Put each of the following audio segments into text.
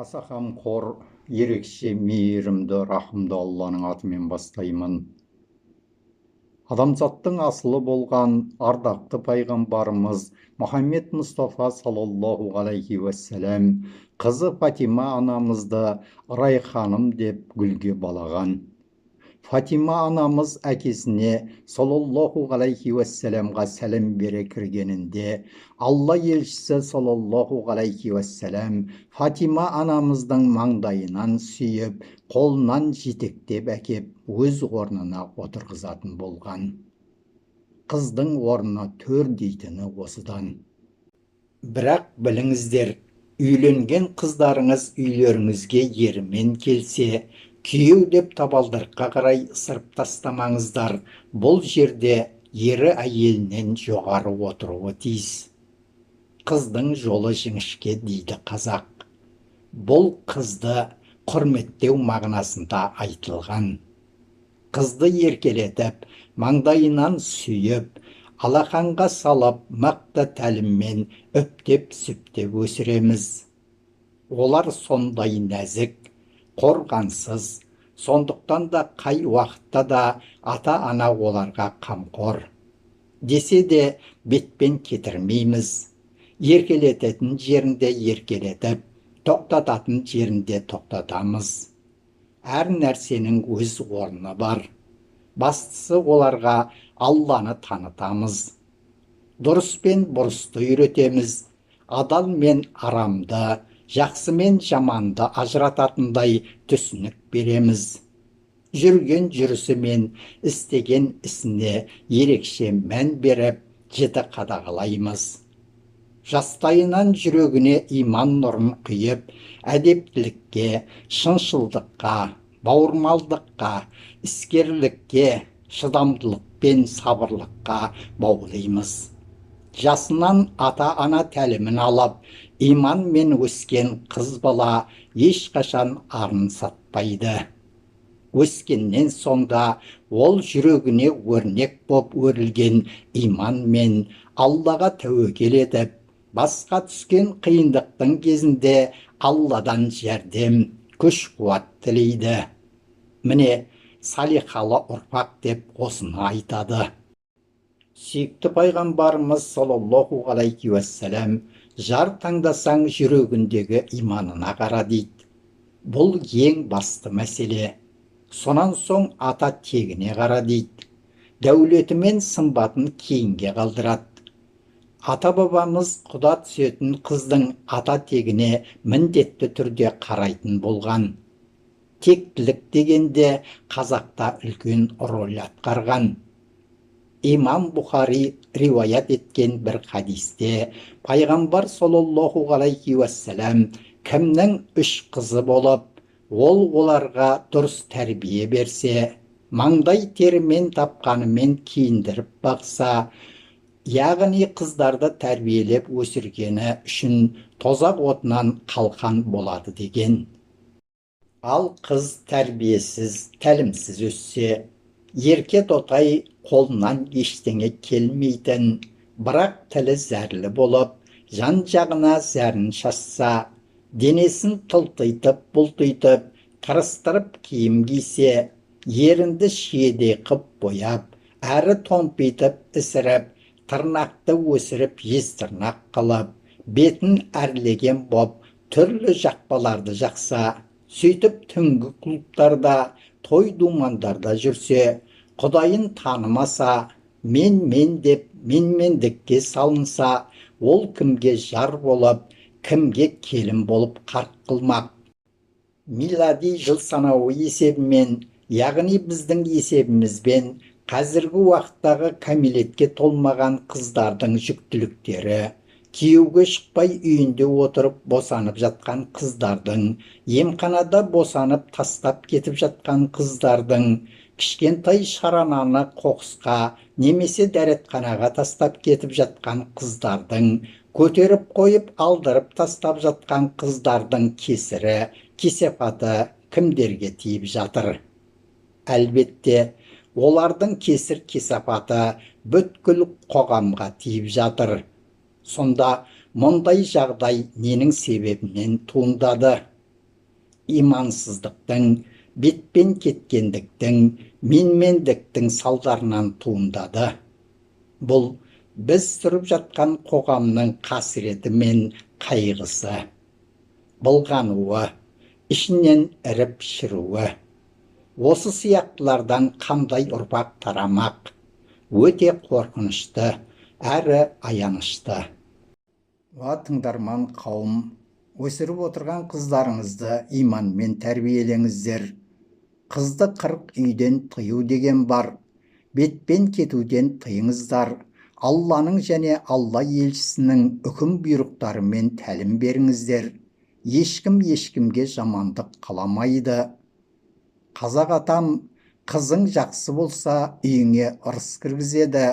Аса қамқор, ерекше мейірімді, рахымды Алланың атымен бастаймын. Адамзаттың асылы болған ардақты пайғамбарымыз Мұхаммед Мұстафа саллаллаху алейхи уассалам қызы Фатима анамызды Райханым деп гүлге балаған. Фатима анамыз әкесіне саллаллаху алейхи уассаламға сәлем бере кіргенінде, Алла елшісі саллаллаху алейхи уассалам Фатима анамыздың маңдайынан сүйіп, қолынан жетектеп әкеп, өз орнына отырғызатын болған. Қыздың орны төр дейтіні осыдан. Бірақ біліңіздер, үйленген қыздарыңыз үйлеріңізге ерімен келсе, күйеу деп табалдырыққа қарай ысырып тастамаңыздар. Бұл жерде ері әйелінен жоғары отыруы тиіс. Қыздың жолы жіңішке дейді қазақ. Бұл қызды құрметтеу мағынасында айтылған. Қызды еркелетіп, маңдайынан сүйіп, алақанға салып, мықты тәліммен өптеп-сүптеп өсіреміз. Олар сондай нәзік, қорғансыз, сондықтан да қай уақытта да ата-ана оларға қамқор. Десе де бетпен кетірмейміз. Еркелететін жерінде еркелетіп, тоқтататын жерінде тоқтатамыз. Әр нәрсенің өз орны бар. Бастысы оларға Алланы танытамыз. Дұрыс пен бұрысты үйретеміз. Адал мен арамды, жақсы мен жаманды ажырататындай түсінік береміз. Жүрген жүрісі мен істеген ісіне ерекше мән беріп, жіті қадағалаймыз. Жастайынан жүрегіне иман нұрын құйып, әдептілікке, шыншылдыққа, бауырмалдыққа, іскерлікке, шыдамдылық пен сабырлыққа баулимыз. Жасынан ата-ана тәлімін алып, иманмен өскен қыз бала ешқашан арын сатпайды. Өскеннен соңда ол жүрегіне өрнек боп өрілген иманмен Аллаға тәуекел етіп, басқа түскен қиындықтың кезінде Алладан жәрдем, күш-қуат тілейді. Міне, салихалы ұрпақ деп осыны айтады. Сүйікті пайғамбарымыз саллаллаху алейхи уассалам жар таңдасаң жүрегіндегі иманына қара дейді. Бұл ең басты мәселе. Сонан соң ата тегіне қара дейді. Дәулеті мен сымбатын кейінге қалдырады. Ата-бабамыз құда түсетін қыздың ата тегіне міндетті түрде қарайтын болған. Тектілік дегенде қазақта үлкен рөл атқарған. Имам Бұхари риуаят еткен бір хадисте пайғамбар саллаллаху алейхи уассалам кімнің 3 қызы болып, ол оларға дұрыс тәрбие берсе, маңдай терімен тапқанымен киіндіріп бақса, яғни қыздарды тәрбиелеп өсіргені үшін тозақ отынан қалқан болады деген. Ал қыз тәрбиесіз, тәлімсіз өссе, ерке тотай қолынан ештеңе келмейтін, бірақ тілі зәрлі болып, жан-жағына зәрін шашса, денесін тылтитып-бұлтитып, қырыстырып киім кисе, ерінді шиедей қып бояп, әрі томпитып ісіріп, тырнақты өсіріп естірнақ қылып, бетін әрлеген боп, түрлі жақпаларды жақса, сөйтіп түнгі клубтарда, той думандарда жүрсе, Құдайын танымаса, мен деп менмендікке салынса, ол кімге жар болып, кімге келін болып қарқ қылмақ. Милади жыл санауы есебімен, яғни біздің есебімізбен, қазіргі уақыттағы кәмелетке толмаған қыздардың жүктіліктері, күйеуге шықпай үйінде отырып босанып жатқан қыздардың, емханада босанып тастап кетіп жатқан қыздардың, кішкентай шарананы қоқысқа немесе дәретханаға тастап кетіп жатқан қыздардың, көтеріп қойып алдырып тастап жатқан қыздардың кесірі, кесепаты кімдерге тиіп жатыр? Әлбетте, олардың кесір кесапаты бүткіл қоғамға тиіп жатыр. Сонда мұндай жағдай ненің себебінен туындады? имансыздықтың, бетпен кеткендіктің, менмендіктің салдарынан туындады. Бұл біз тұрып жатқан қоғамның қасіреті мен қайғысы, былғануы, ішінен іріп шіруі. Осы сияқтылардан қандай ұрпақ тарамақ? Өте қорқынышты, әрі аянышты. Тыңдарман қауым, өсіріп отырған қыздарыңызды иманмен тәрбиелеңіздер. Қызды 40 үйден тыю деген бар. Бетпен кетуден тыйыңыздар. Алланың және Алла елшісінің үкім бұйрықтарымен тәлім беріңіздер. Ешкім ешкімге жамандық қаламайды. Қазақ атам, қызың жақсы болса, үйіңе ырыс кіргізеді,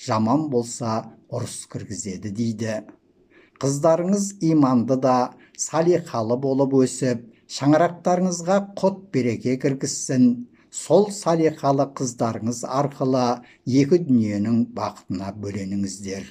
жаман болса, ұрыс кіргізеді дейді. Қыздарыңыз иманды да, салиқалы болып өсіп, шаңырақтарыңызға құт береке кіргізсін. Сол салиқалы қыздарыңыз арқылы екі дүниенің бақытына бөленіңіздер.